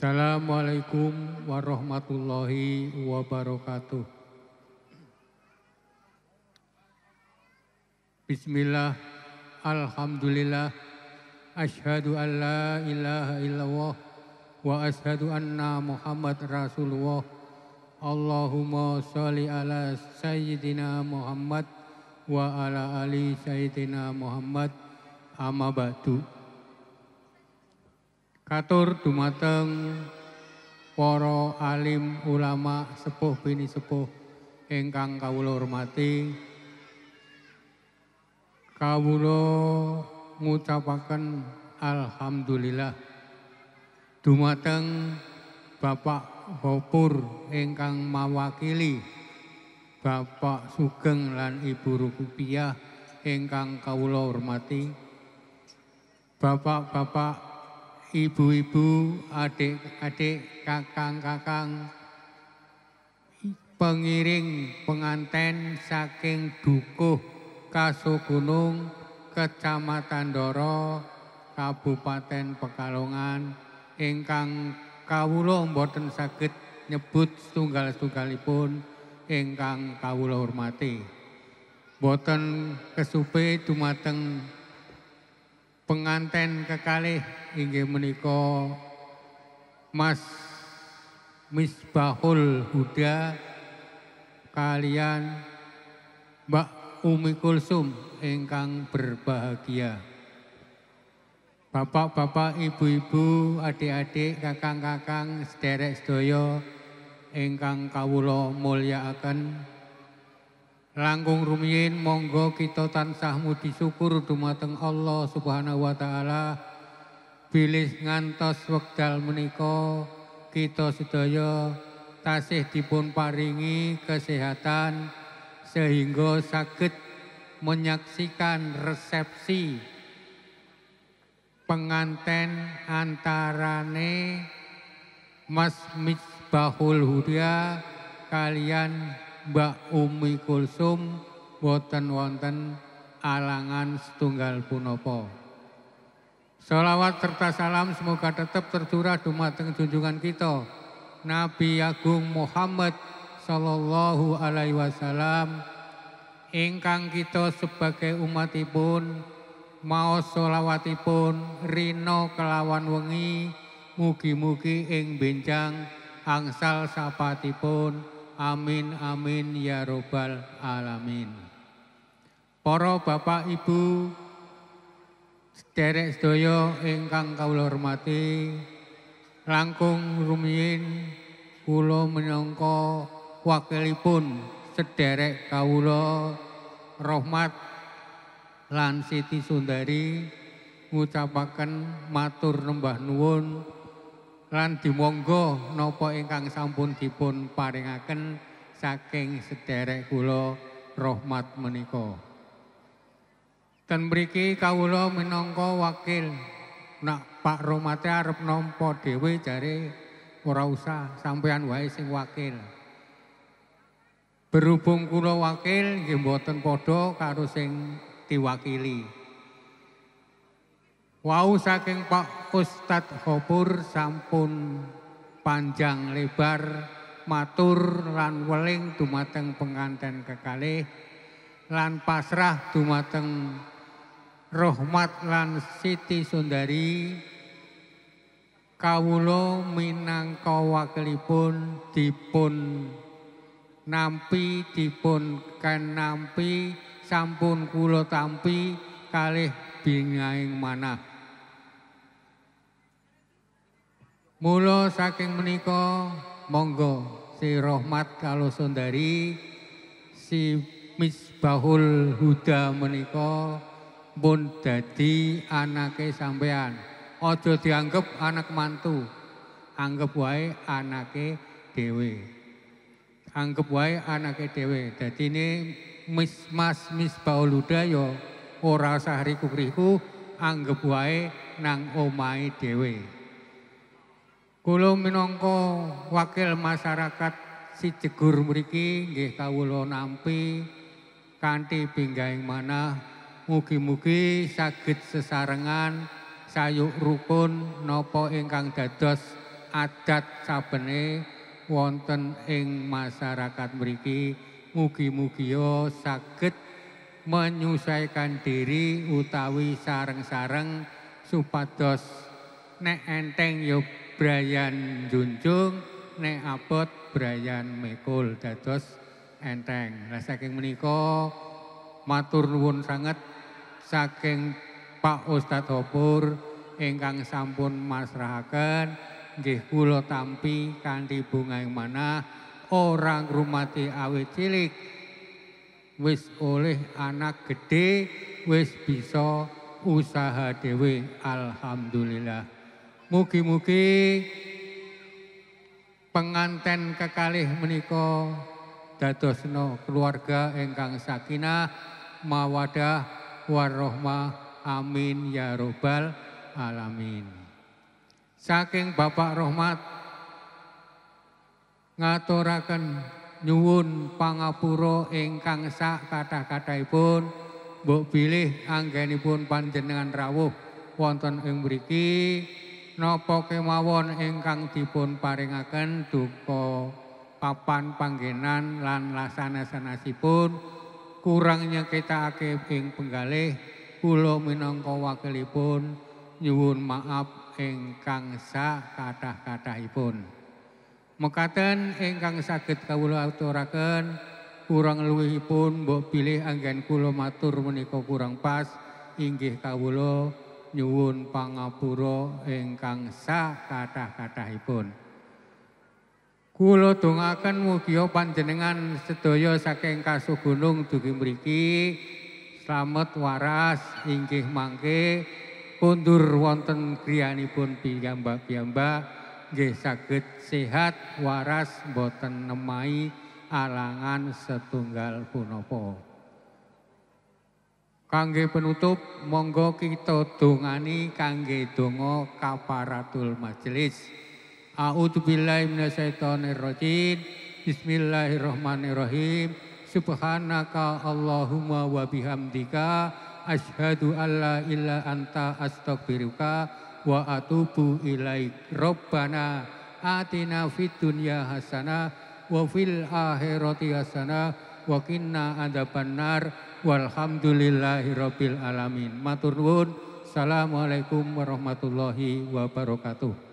Assalamualaikum warahmatullahi wabarakatuh. Bismillah, alhamdulillah, asyhadu an la ilaha illallah wa asyhadu anna Muhammad Rasulullah. Allahumma sholli ala sayyidina Muhammad wa ala ali sayyidina Muhammad, amma ba'du. Katur dumateng para alim ulama sepuh bini sepuh ingkang kawula hormati. Kawula ngucapaken alhamdulillah dumateng Bapak Gopur ingkang mawakili Bapak Sugeng lan Ibu Rupiah ingkang kawula hormati. Bapak-bapak, ibu-ibu, adik-adik, kakang-kakang, pengiring penganten saking Dukuh Kasugunung, Kecamatan Doro, Kabupaten Pekalongan, ingkang kawula mboten saged nyebut setunggal-setunggalipun ingkang kawula hormati. Mboten kesupe dumateng penganten kekalih inggih menika Mas Misbahul Huda kalian Mbak Umi Kulsum ingkang berbahagia. Bapak-bapak, ibu-ibu, adik-adik, kakang-kakang, sederek sedaya ingkang kawula mulyakaken. Langkung rumiyin monggo kita tansah muji syukur dumateng Allah Subhanahu wa taala bilih ngantos wekdal menika kita sedaya tasih dipun paringi kesehatan sehingga saged menyaksikan resepsi penganten antarane Mas Misbahul Huda kalian Mbak Umi Kulsum boten wonten alangan setunggal punapa. Sholawat serta salam semoga tetap tercurah dumateng junjungan kita Nabi Agung Muhammad sallallahu alaihi wasallam ingkang kita sebagai umatipun maos sholawatipun rina kelawan wengi mugi-mugi ing benjang angsal sapatipun. Amin amin ya robbal alamin. Para bapak ibu sederek sedaya ingkang kawula hormati, langkung rumiyin kula minangka wakilipun sederek kawula Rohmat lan Siti Sundari ngucapaken matur nembah nuwun lan dimonggo napa ingkang sampun dipun paringaken saking sederek kula Rohmat menika. Ten mriki kawula minangka wakil, nak Pak Rohmate arep nampa dhewe jare ora usah, sampean wae sing wakil. Berhubung kula wakil nggih mboten padha karo sing diwakili. Wau saking Pak Ustadz Gopur sampun panjang lebar matur lan weling dumateng penganten kekalih lan pasrah dumateng Rohmat lan Siti Sundari. Kawula minangka wakilipun dipun nampi dipun kanampi sampun kula tampi kalih bingaing manah. Mula saking menika monggo si Rohmat kalo Sundari si Misbahul Huda menika pun dadi anake sampean. Aja dianggep anak mantu, anggap wae anake dhewe. Anggap wae anake dhewe. Dadine Mas Misbahul Huda ya ora usah riku-riku, anggap wae nang omahe dhewe. Kula minangka wakil masyarakat Sijegur mriki nggih kawula nampi kanthi binggaing manah mugi-mugi saged sesarengan sayuk rukun napa ingkang dados adat sabene wonten ing masyarakat mriki mugi-mugi saged menyusahkan diri utawi sareng-sareng supados nek enteng yo brayan junjung nek abot brayan mekul dados enteng. Lah saking menika matur nuwun sanget saking Pak Ustadz Hopur ingkang sampun masrahaken nggih kula tampi kanthi bungahing manah orang rumati awit cilik wis oleh anak gede wis bisa usaha dhewe alhamdulillah. Mugi-mugi penganten kekalih menika dadosna keluarga ingkang sakinah mawadah warahmah amin ya robbal alamin. Saking Bapak Rahmat ngaturaken nyuwun pangapura ingkang sak kathah-kathahipun mbok bilih anggenipun panjenengan rawuh wonten ing mriki napa kemawon ingkang dipun paringaken duka papan panggenan lan lasana-sanasipun kurang nyeketakake ing penggalih kula minangka wakilipun nyuwun maaf ingkang sak kathah-kathahipun. Mekaten ingkang saged kawula aturaken kurang luwihipun mbok bilih anggen kula matur menika kurang pas inggih kawula nyuwun pangapura ingkang sak kathah-kathahipun. Kula dongaken mugi panjenengan sedaya saking kasugunung dugi mriki slamet waras inggih mangke kondur wonten griyanipun piyambak-piyambak nggih saged sehat waras boten nemahi alangan setunggal punapa. Kangge penutup monggo kita dongani kangge donga kafaratul majelis. A'udzubillahi minasyaitonirrajim. Bismillahirrahmanirrahim. Subhanaka Allahumma wa bihamdika asyhadu alla ilaha anta astaghfiruka wa atubu ilaik. Rabbana atina fid dunya hasanah wa fil akhirati hasanah wa qina adzabannar walhamdulillahi rabbil alamin. Matur nuwun. Assalamualaikum warahmatullahi wabarakatuh.